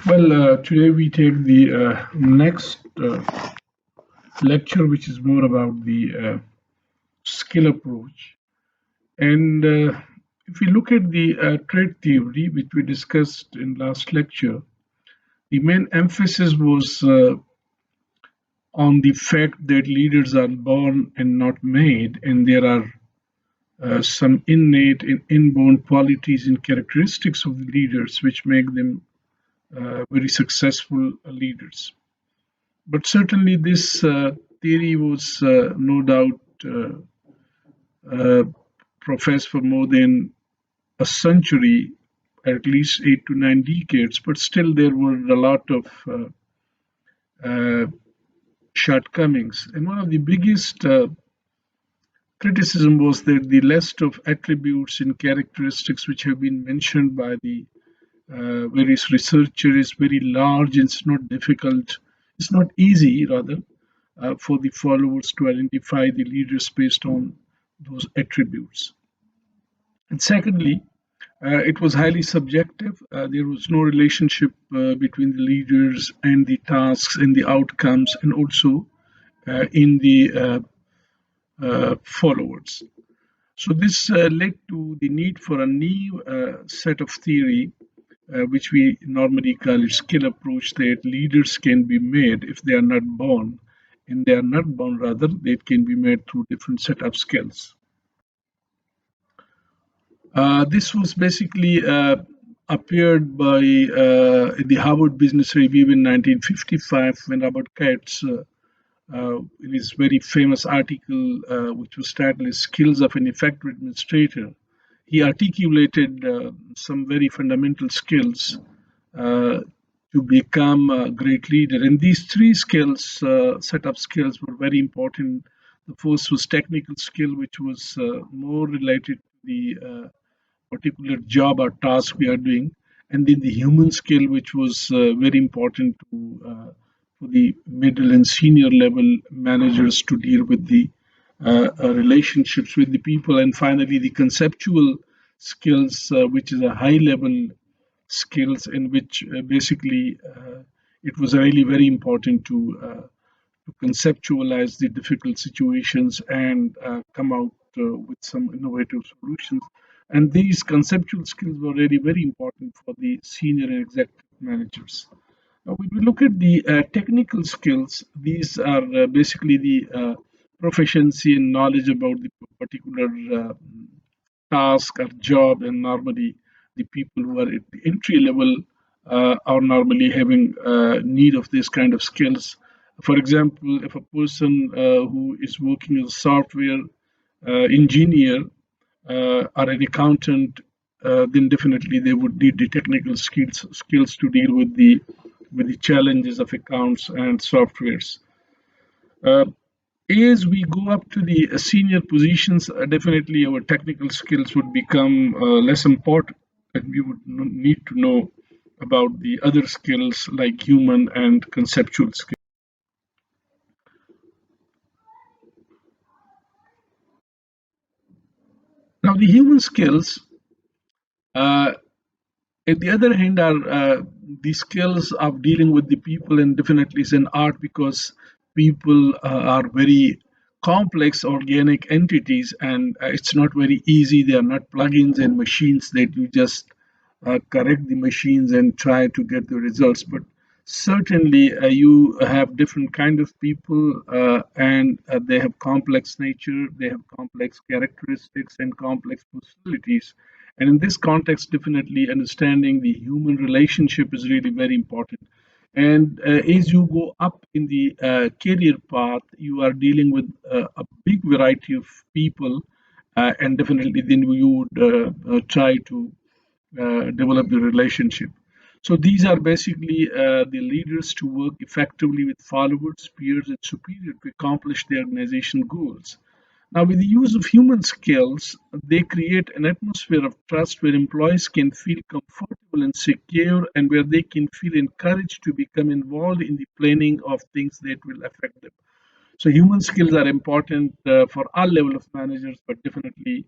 Well, today we take the next lecture, which is more about the skill approach. And if we look at the trait theory, which we discussed in last lecture, the main emphasis was on the fact that leaders are born and not made, and there are some innate and inborn qualities and characteristics of the leaders which make them very successful leaders. But certainly, this theory was no doubt uh, professed for more than a century, at least 8 to 9 decades. But still, there were a lot of uh, shortcomings. And one of the biggest criticism was that the list of attributes and characteristics which have been mentioned by the various researchers is very large. And it's not difficult. It's not easy, rather, for the followers to identify the leaders based on those attributes. And secondly, it was highly subjective. There was no relationship between the leaders and the tasks and the outcomes, and also in the followers. So, this led to the need for a new set of theory, which we normally call it skill approach, that leaders can be made if they are not born. And they are not born, rather, they can be made through different set of skills. This was basically appeared by the Harvard Business Review in 1955 when Robert Katz, in his very famous article, which was titled Skills of an Effective Administrator, he articulated some very fundamental skills uh, to become a great leader. And these three skills, set of skills, were very important. The first was technical skill, which was more related to the particular job or task we are doing, and then the human skill, which was very important for the middle and senior level managers to deal with the relationships with the people, and finally the conceptual skills, which is a high level skills in which basically it was really very important to conceptualize the difficult situations and come out with some innovative solutions. And these conceptual skills were really very important for the senior and executive managers. Now, when we look at the technical skills, these are basically the proficiency and knowledge about the particular task or job, and normally the people who are at the entry level are normally having need of this kind of skills. For example, if a person who is working as a software engineer or an accountant, then definitely they would need the technical skills to deal with the challenges of accounts and softwares. Uh, as we go up to the senior positions, definitely our technical skills would become less important, and we would need to know about the other skills like human and conceptual skills. Now, the human skills, uh, at the other hand, are the skills of dealing with the people, and definitely is an art because people are very complex organic entities, and it's not very easy. They are not plugins and machines that you just correct the machines and try to get the results. But certainly, you have different kind of people, and they have complex nature, they have complex characteristics and complex personalities. And in this context, definitely understanding the human relationship is really very important. And as you go up in the career path, you are dealing with a big variety of people, and definitely then you would try to develop the relationship. So these are basically the leaders to work effectively with followers, peers, and superior to accomplish their organization goals. Now, with the use of human skills, they create an atmosphere of trust where employees can feel comfortable and secure, and where they can feel encouraged to become involved in the planning of things that will affect them. So, human skills are important for all level of managers, but definitely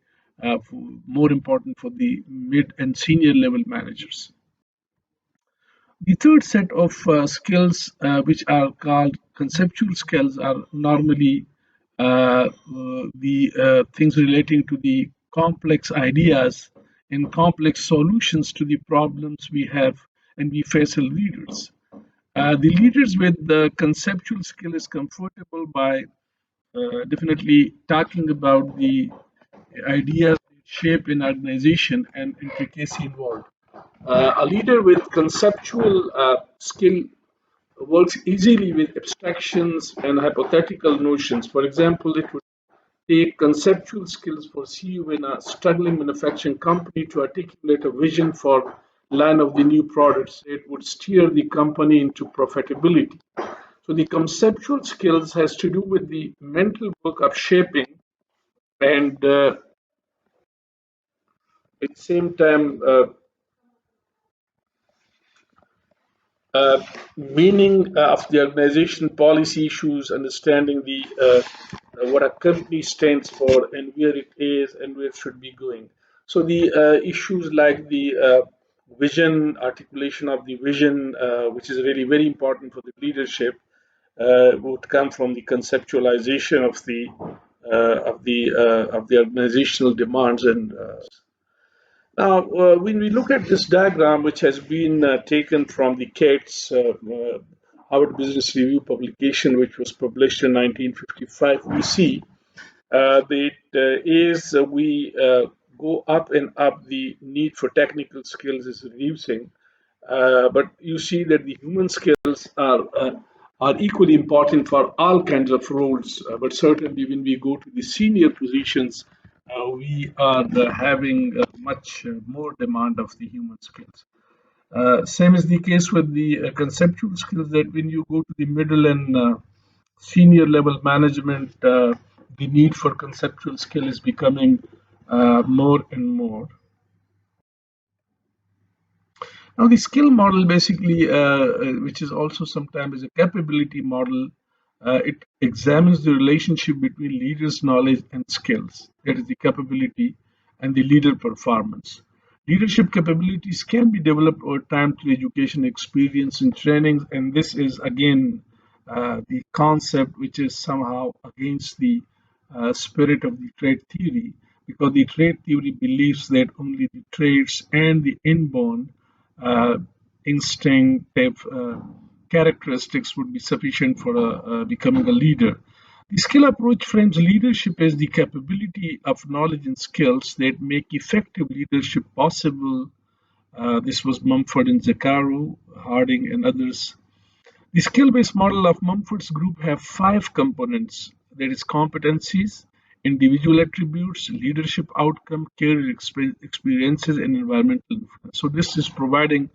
more important for the mid and senior level managers. The third set of skills, which are called conceptual skills, are normally the things relating to the complex ideas and complex solutions to the problems we have and we face as leaders. The leaders with the conceptual skill is comfortable by definitely talking about the ideas that shape an organization and intricacy involved. A leader with conceptual skill works easily with abstractions and hypothetical notions. For example, it would take conceptual skills for CEO in a struggling manufacturing company to articulate a vision for line of the new products. It would steer the company into profitability. So the conceptual skills has to do with the mental work of shaping and at the same time meaning of the organization, policy issues, understanding the what a company stands for and where it is and where it should be going. So the issues like the vision, articulation of the vision, which is really very important for the leadership, would come from the conceptualization of the organizational demands and now, when we look at this diagram, which has been taken from the CATS Harvard Business Review publication, which was published in 1955, we see that we go up and up, the need for technical skills is reducing, but you see that the human skills are equally important for all kinds of roles. But certainly, when we go to the senior positions, we are having much more demand of the human skills. Same is the case with the conceptual skills that when you go to the middle and senior level management, the need for conceptual skill is becoming more and more. Now, the skill model basically, which is also sometimes a capability model, it examines the relationship between leaders' knowledge and skills, that is, the capability and the leader performance. Leadership capabilities can be developed over time through education, experience, and training, and this is again the concept which is somehow against the spirit of the trade theory, because the trade theory believes that only the traits and the inborn uh, instinctive characteristics would be sufficient for becoming a leader. The skill approach frames leadership as the capability of knowledge and skills that make effective leadership possible. This was Mumford and Zaccaro, Harding, and others. The skill-based model of Mumford's group have five components. There is competencies, individual attributes, leadership outcome, career experiences, and environmental influence. So this is providing,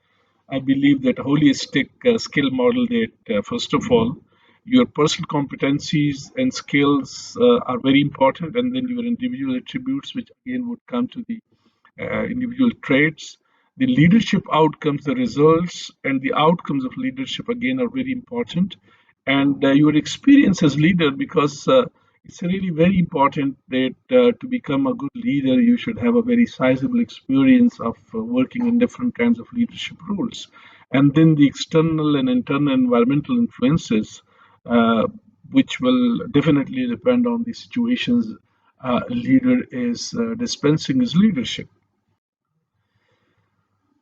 I believe, that holistic skill model that, first of all, your personal competencies and skills are very important, and then your individual attributes, which again would come to the individual traits. The leadership outcomes, the results, and the outcomes of leadership again are very important. And your experience as leader, because it's really very important that to become a good leader, you should have a very sizable experience of working in different kinds of leadership roles. And then the external and internal environmental influences, uh, which will definitely depend on the situations a leader is dispensing his leadership.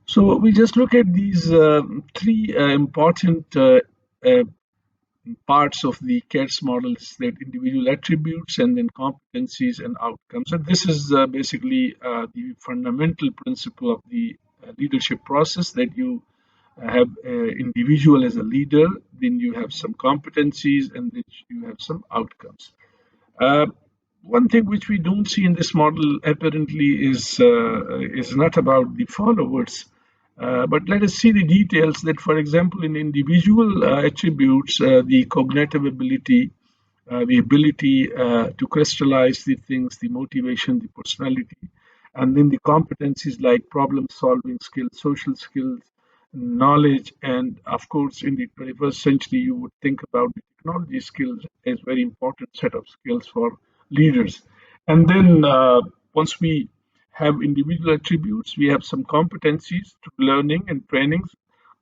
So we just look at these three important uh, parts of the CATS models, that individual attributes and then competencies and outcomes. And this is basically the fundamental principle of the leadership process, that you have an individual as a leader, then you have some competencies, and then you have some outcomes. Uh, One thing which we don't see in this model apparently is not about the followers, but let us see the details. That, for example, in individual attributes, the cognitive ability, the ability to crystallize the things, the motivation, the personality, and then the competencies like problem solving skills, social skills, knowledge, and of course, in the 21st century, you would think about the technology skills as very important set of skills for leaders. And then once we have individual attributes, we have some competencies to learning and trainings,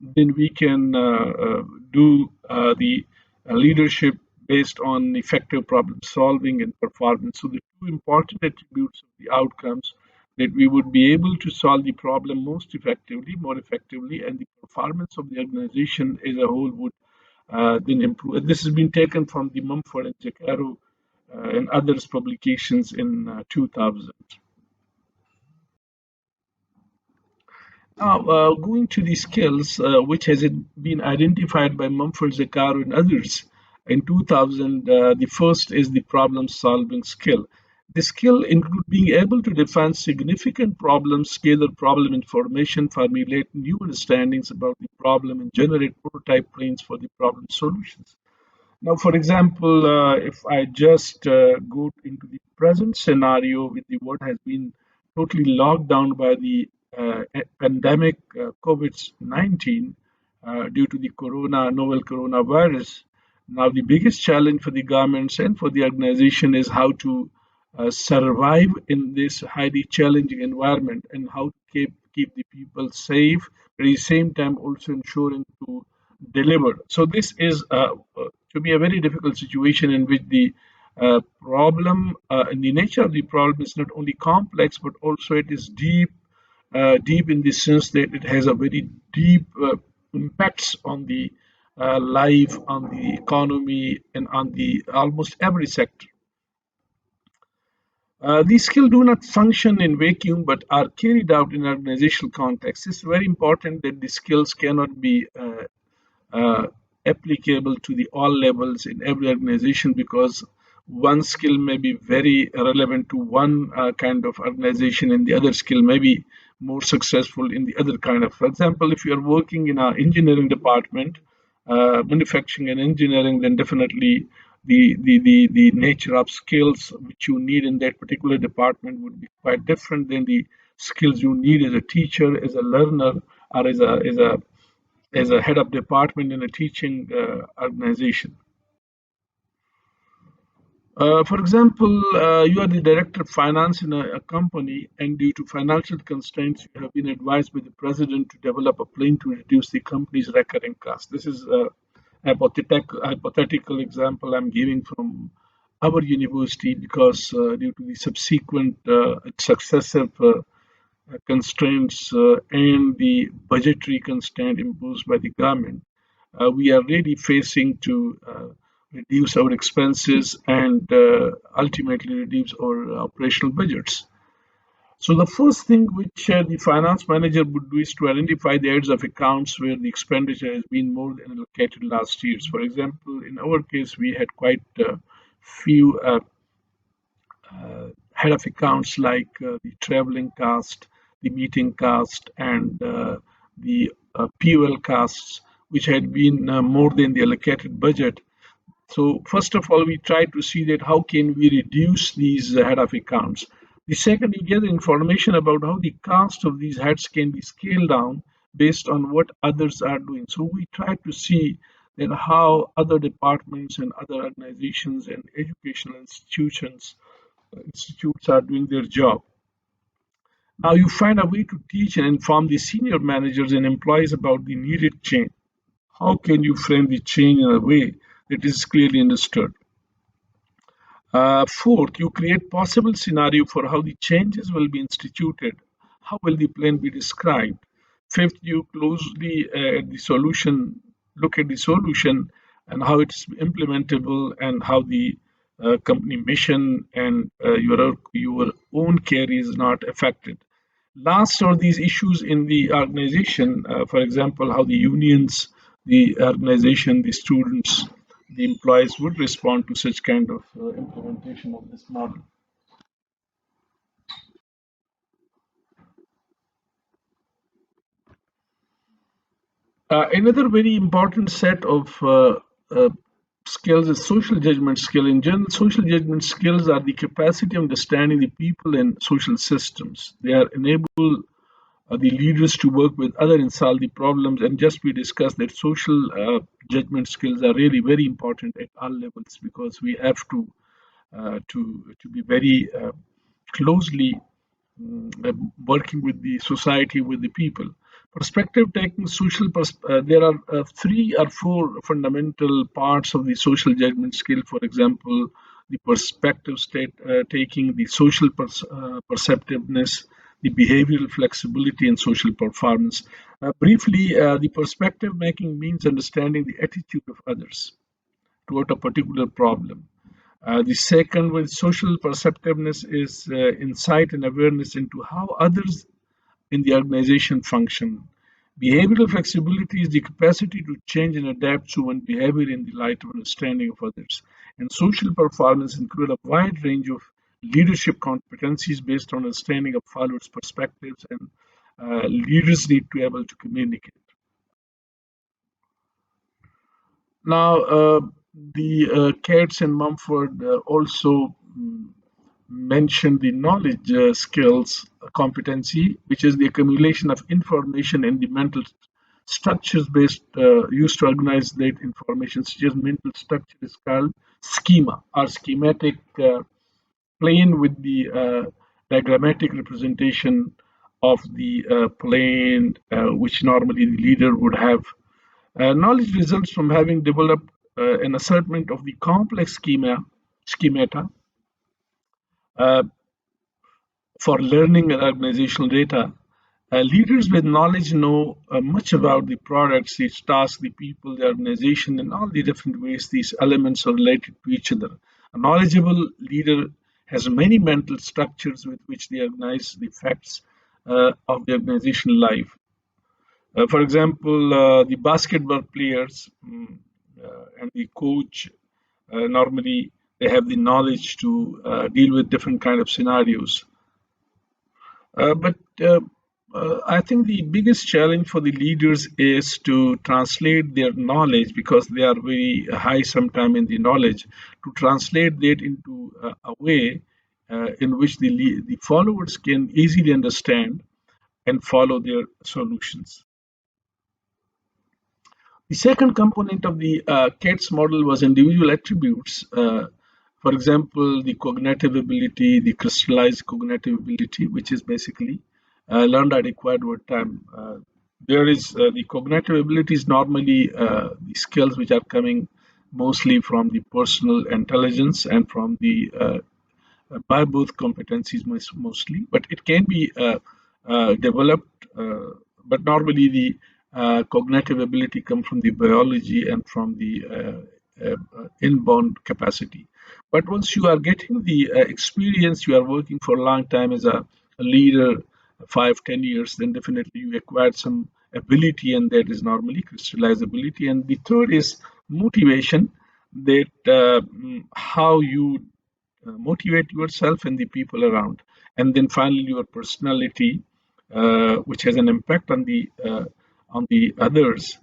then we can do the leadership based on effective problem solving and performance. So the two important attributes of the outcomes, that we would be able to solve the problem most effectively, more effectively, and the performance of the organization as a whole would then improve. This has been taken from the Mumford and Jacaro and others publications in 2000. Now, going to the skills, which has it been identified by Mumford, Zakar, and others in 2000, the first is the problem-solving skill. The skill includes being able to define significant problems, gather problem information, formulate new understandings about the problem, and generate prototype plans for the problem solutions. Now, for example, if I just go into the present scenario with the world has been totally locked down by the pandemic COVID-19 due to the novel coronavirus. Now, the biggest challenge for the governments and for the organization is how to survive in this highly challenging environment and how to keep the people safe, but at the same time also ensuring to deliver. So this is to be a very difficult situation in which the problem and the nature of the problem is not only complex but also it is deep in the sense that it has a very deep impacts on the life, on the economy, and on the almost every sector. These skills do not function in vacuum but are carried out in organizational context. It's very important that the skills cannot be uh, applicable to the all levels in every organization, because one skill may be very relevant to one kind of organization and the other skill may be more successful in the other kind of. For example, if you are working in an engineering department, manufacturing and engineering, then definitely the nature of skills which you need in that particular department would be quite different than the skills you need as a teacher, as a learner, or as a head of department in a teaching organization. For example, you are the director of finance in a company, and due to financial constraints, you have been advised by the president to develop a plan to reduce the company's recurring costs. This is a hypothetical example I'm giving from our university, because due to the subsequent successive constraints and the budgetary constraint imposed by the government, we are really facing to reduce our expenses and ultimately reduce our operational budgets. So the first thing which the finance manager would do is to identify the heads of accounts where the expenditure has been more than allocated last years. For example, in our case, we had quite few head of accounts like the traveling cost, the meeting cost, and the POL costs, which had been more than the allocated budget. So first of all, we try to see that how can we reduce these head of accounts. The second, you get information about how the cost of these heads can be scaled down based on what others are doing. So we try to see that how other departments and other organizations and educational institutes are doing their job. Now you find a way to teach and inform the senior managers and employees about the needed change. How can you frame the change in a way that is clearly understood? Fourth, you create possible scenario for how the changes will be instituted. How will the plan be described? Fifth, you closely at the solution, look at the solution and how it's implementable and how the company mission and your own care is not affected. Last are these issues in the organization, for example, how the unions, the organization, the students, the employees would respond to such kind of implementation of this model. Another very important set of skills is social judgment skill. In general, social judgment skills are the capacity of understanding the people and social systems. They are enable the leaders to work with other and solve the problems. And just we discussed that social judgment skills are really very important at all levels, because we have to be very closely working with the society, with the people. Perspective taking, there are three or four fundamental parts of the social judgment skill. For example, the perspective state taking, the social perceptiveness, the behavioral flexibility, and social performance. Briefly, the perspective making means understanding the attitude of others toward a particular problem. The second, with social perceptiveness, is insight and awareness into how others in the organization function. Behavioral flexibility is the capacity to change and adapt to one behavior in the light of understanding of others. And social performance include a wide range of leadership competencies based on understanding of followers' perspectives, and leaders need to be able to communicate. Now, the Katz and Mumford also mentioned the knowledge skills competency, which is the accumulation of information in the mental structures based used to organize that information, such as mental structure is called schema or schematic plane with the diagrammatic representation of the plane, which normally the leader would have. Knowledge results from having developed an assortment of the complex schemata uh, for learning and organizational data. Leaders with knowledge know much about the products, its tasks, the people, the organization, and all the different ways these elements are related to each other. A knowledgeable leader has many mental structures with which they organize the facts of the organizational life. For example, the basketball players and the coach normally they have the knowledge to deal with different kind of scenarios. But I think the biggest challenge for the leaders is to translate their knowledge, because they are very high sometime in the knowledge, to translate that into a way in which the followers can easily understand and follow their solutions. The second component of the CATS model was individual attributes. For example, the cognitive ability, the crystallized cognitive ability, which is basically learned and acquired over time. There is the cognitive abilities normally the skills which are coming mostly from the personal intelligence and from the by both competencies mostly, but it can be developed. But normally, the cognitive ability comes from the biology and from the inborn capacity. But once you are getting the experience, you are working for a long time as a leader, 5, 10 years, then definitely you acquired some ability, and that is normally crystallized ability. And the third is motivation, that how you motivate yourself and the people around. And then finally, your personality, which has an impact on the others.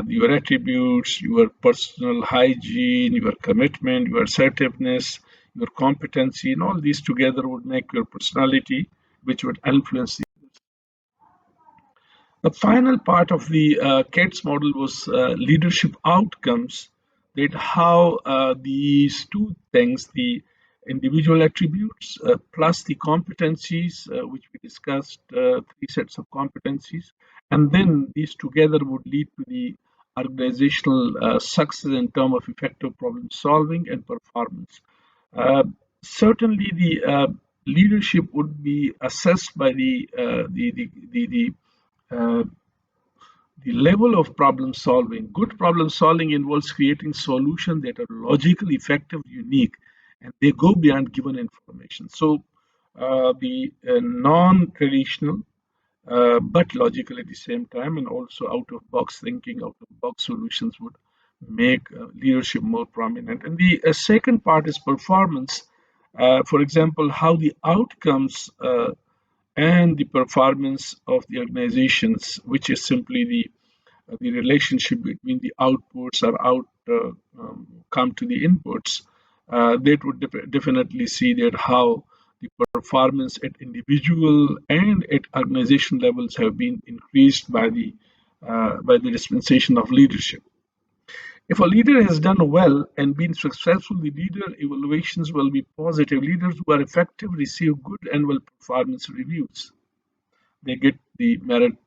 Your attributes, your personal hygiene, your commitment, your assertiveness, your competency, and all these together would make your personality, which would influence the final part of the CATS model was leadership outcomes, that how these two things, the individual attributes plus the competencies, which we discussed, three sets of competencies, and then these together would lead to the organizational success in terms of effective problem solving and performance. Uh, Certainly, the leadership would be assessed by uh, the level of problem solving. Good problem solving involves creating solutions that are logically effective, unique, and they go beyond given information. So, the non-traditional but logical at the same time, and also out of box thinking, out of box solutions would make leadership more prominent. And the second part is performance. For example, how the outcomes and the performance of the organizations, which is simply the relationship between the outputs or come to the inputs, that would definitely see that how the performance at individual and at organization levels have been increased by the dispensation of leadership. If a leader has done well and been successful, the leader evaluations will be positive. Leaders who are effective receive good annual performance reviews. They get the merit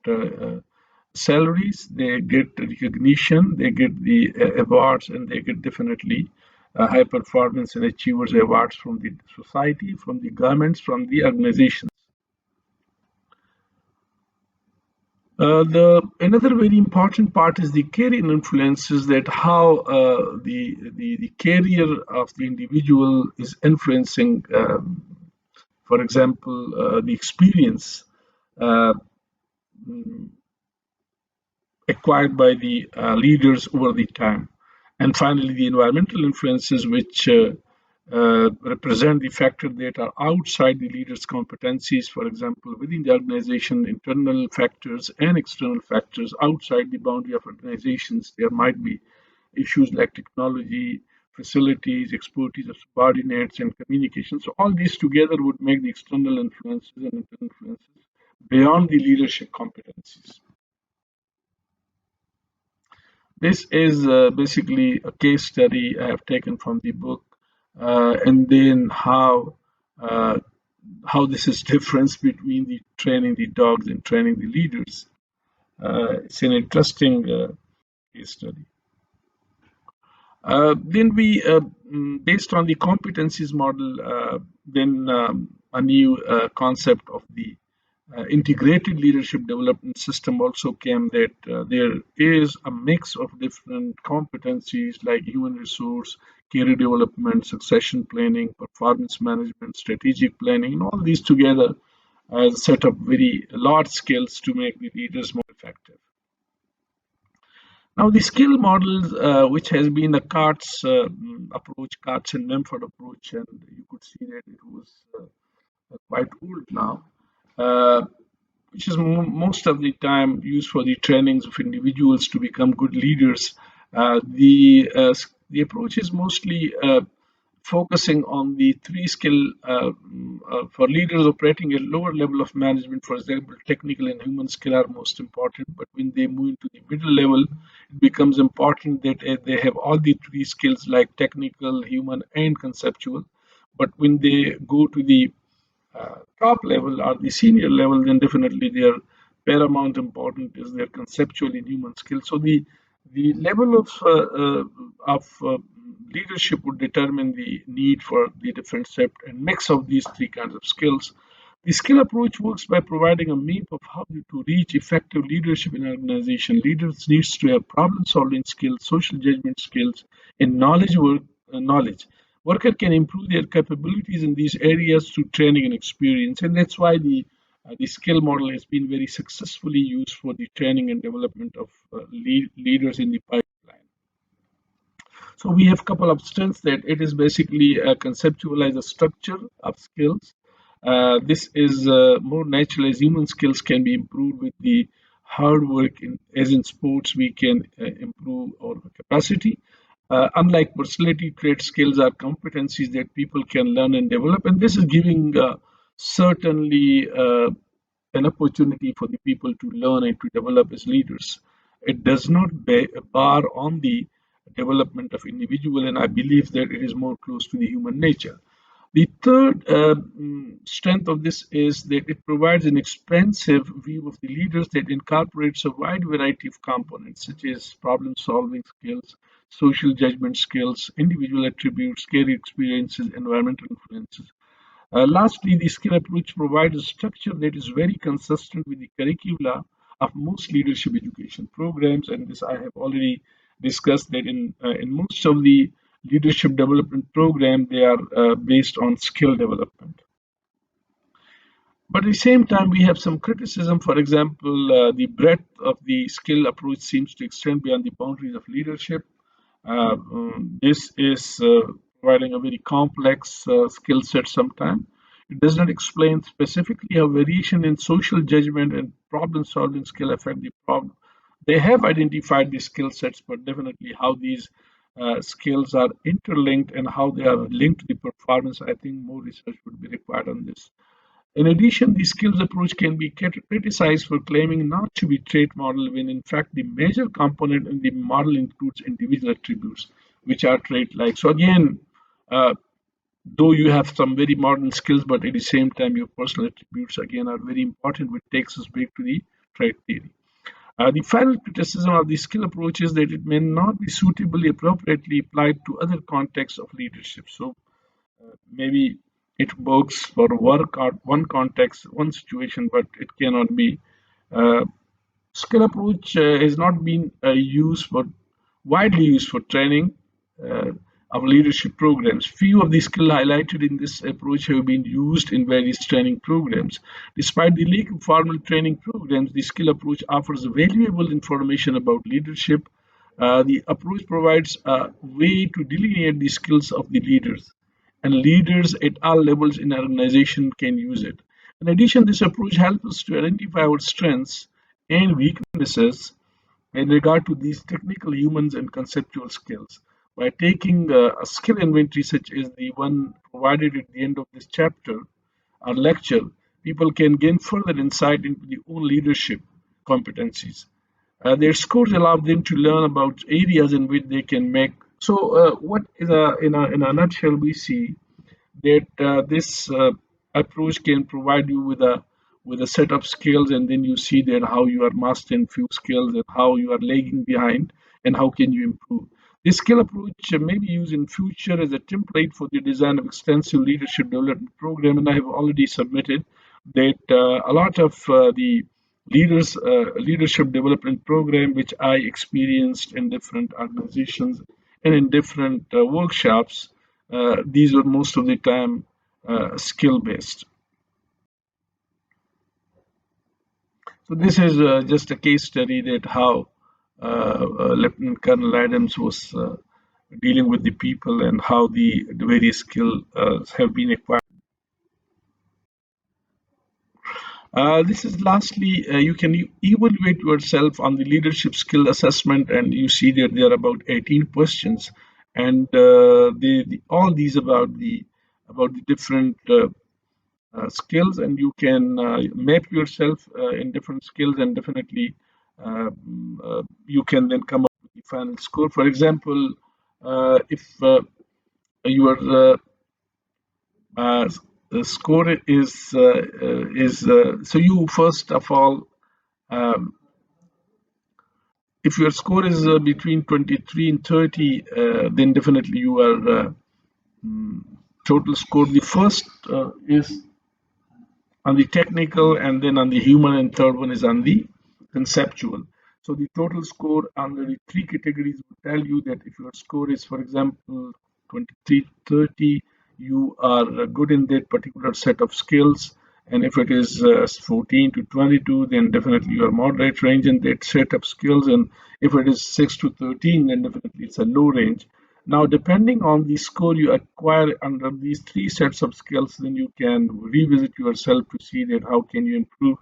salaries, they get recognition, they get the awards, and they get definitely high performance and achievers awards from the society, from the governments, from the organizations. The another very important part is the career influences, that how the career of the individual is influencing, for example, the experience uh, acquired by the leaders over the time. And finally, the environmental influences, which represent the factors that are outside the leader's competencies. For example, within the organization, internal factors and external factors outside the boundary of organizations, there might be issues like technology, facilities, expertise of subordinates, and communication. So all these together would make the external influences and internal influences beyond the leadership competencies. This is basically a case study I have taken from the book, and then uh, how this is difference between the training the dogs and training the leaders. It's an interesting case study. Then based on the competencies model, then a new concept of the integrated leadership development system also came, that there is a mix of different competencies like human resource, career development, succession planning, performance management, strategic planning, and all these together set up very large skills to make the leaders more effective. Now, the skill models, which has been a CARTS approach, CARTS and Memford approach, and you could see that it was quite old now, uh, which is most of the time used for the trainings of individuals to become good leaders. The approach is mostly focusing on the three skill for leaders operating at lower level of management. For example, technical and human skill are most important, but when they move into the middle level, it becomes important that they have all the three skills like technical, human, and conceptual. But when they go to the top level or the senior level, then definitely their paramount important is their conceptual and human skills. So the level of leadership would determine the need for the different set and mix of these three kinds of skills. The skill approach works by providing a map of how to reach effective leadership in an organization. Leaders needs to have problem-solving skills, social judgment skills, and knowledge. Worker can improve their capabilities in these areas through training and experience, and that's why the skill model has been very successfully used for the training and development of leaders in the pipeline. So we have a couple of strengths, that it is basically conceptualize a structure of skills. This is more natural, as human skills can be improved with the hard work. As in sports, we can improve our capacity. Unlike personality traits, skills are competencies that people can learn and develop, and this is giving certainly an opportunity for the people to learn and to develop as leaders. It does not bar on the development of individual, and I believe that it is more close to the human nature. The third strength of this is that it provides an expansive view of the leaders that incorporates a wide variety of components such as problem solving skills, social judgment skills, individual attributes, career experiences, environmental influences. Lastly, the skill approach provides a structure that is very consistent with the curricula of most leadership education programs, and this I have already discussed that in most of the leadership development program they are based on skill development. But at the same time, we have some criticism. For example, the breadth of the skill approach seems to extend beyond the boundaries of leadership. This is providing a very complex skill set sometimes. It does not explain specifically how variation in social judgment and problem solving skill affect the problem. They have identified these skill sets, but definitely how these skills are interlinked and how they are linked to the performance, I think more research would be required on this. In addition, the skills approach can be criticized for claiming not to be trait model when in fact the major component in the model includes individual attributes which are trait like. So again, uh, though you have some very modern skills, but at the same time your personal attributes again are very important, which takes us back to the trait theory. The final criticism of the skill approach is that it may not be suitably appropriately applied to other contexts of leadership. So maybe it works for work or one context, one situation, but it cannot be. Uh, Skill approach has not been used for widely used for training uh, of leadership programs. Few of the skills highlighted in this approach have been used in various training programs. Despite the lack of formal training programs, the skill approach offers valuable information about leadership. The approach provides a way to delineate the skills of the leaders, and leaders at all levels in an organization can use it. In addition, this approach helps us to identify our strengths and weaknesses in regard to these technical, humans, and conceptual skills. By taking a skill inventory, such as the one provided at the end of this chapter or lecture, people can gain further insight into their own leadership competencies. Their scores allow them to learn about areas in which they can make. So, what is in a nutshell, we see that this approach can provide you with a set of skills, and then you see that how you are mastering few skills and how you are lagging behind and how can you improve. This skill approach may be used in future as a template for the design of extensive leadership development program, and I have already submitted that a lot of the leadership development program which I experienced in different organizations and in different workshops, these were most of the time skill based. So this is just a case study that how Lieutenant Colonel Adams was dealing with the people and how the various skills have been acquired. This is lastly, you can evaluate yourself on the leadership skill assessment, and you see that there are about 18 questions, and all these about the different skills, and you can map yourself in different skills, and definitely you can then come up with the final score. For example, if your uh, score is so you first of all, um, if your score is between 23 and 30, then definitely you are total score. The first is on the technical, and then on the human, and third one is on the conceptual. So the total score under the three categories will tell you that if your score is, for example, 23 30, you are good in that particular set of skills. And if it is 14 to 22, then definitely you are moderate range in that set of skills. And if it is 6 to 13, then definitely it's a low range. Now, depending on the score you acquire under these three sets of skills, then you can revisit yourself to see that how can you improve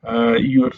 your